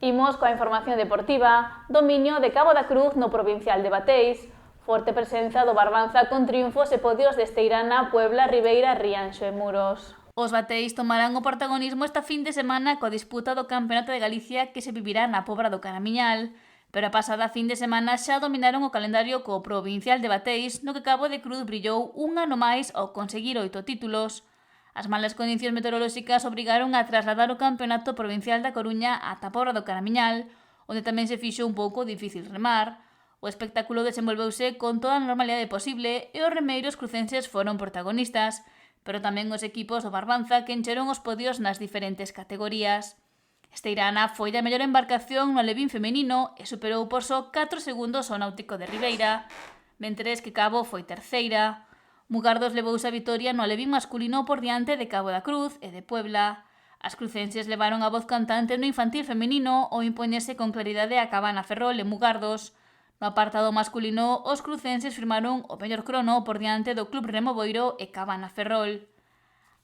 Imos coa información deportiva, dominio de Cabo da Cruz no provincial de Bateis, forte presenza do Barbanza con triunfos e podios de Esteirana, Puebla, Ribeira, Rianxo e Muros. Os bateis tomarán o protagonismo esta fin de semana coa disputa do Campeonato de Galicia que se vivirá na Pobra do Caramiñal, pero a pasada fin de semana xa dominaron o calendario co provincial de Bateis, no que Cabo de Cruz brillou un ano máis ao conseguir 8 títulos. As malas condicións meteorolóxicas obrigaron a trasladar o Campeonato Provincial da Coruña ata a Pobra do Caramiñal, onde tamén se fixo un pouco difícil remar. O espectáculo desenvolveuse con toda a normalidade posible e os remeiros crucenses foron protagonistas, pero tamén os equipos do Barbanza que encheron os podios nas diferentes categorías. Esteirana foi a mellor embarcación no alevín femenino e superou por só 4 segundos ao Náutico de Ribeira, mentres que Cabo foi terceira. Mugardos levouse a vitoria no alevín masculino por diante de Cabo da Cruz e de Puebla. As crucenses levaron a voz cantante no infantil femenino ao impoñerse con claridade a Cabana Ferrol e Mugardos. No apartado masculino, os crucenses firmaron o mellor crono por diante do Club Remo Boiro e Cabana Ferrol.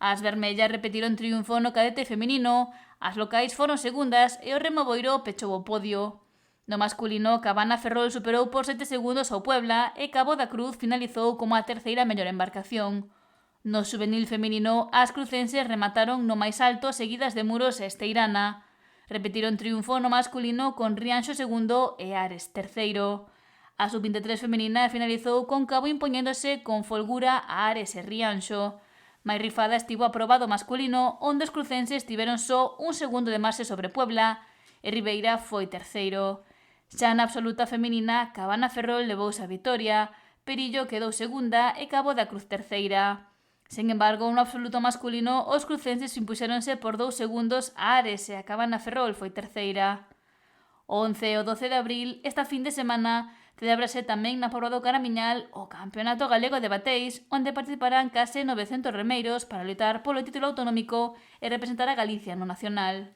As vermellas repetiron triunfo no cadete femenino, as locais foron segundas e o Remo Boiro pechou o podio. No masculino, Cabana Ferrol superou por 7 segundos ao Puebla e Cabo da Cruz finalizou como a terceira mellor embarcación. No juvenil femenino, as crucenses remataron no máis alto seguidas de Muros e Esteirana. Repetiron triunfo no masculino con Rianxo segundo e Ares terceiro. A sub-23 femenina finalizou con Cabo impoñéndose con folgura a Ares e Rianxo. Máis rifada estivo a proba do masculino, onde os crucenses tiveron só un segundo de marxe sobre Puebla e Ribeira foi terceiro. Xa na absoluta femenina, Cabana Ferrol levouse a vitoria, Perillo quedou segunda e Cabo da Cruz terceira. Sen embargo, no absoluto masculino, os crucenses impuxéronse por 2 segundos a Ares e a Cabana Ferrol foi terceira. O 11 e o 12 de abril, esta fin de semana, celébrase tamén na Pobra do Caramiñal o Campeonato Galego de Bateis, onde participarán case 900 remeiros para loitar polo título autonómico e representar a Galicia no nacional.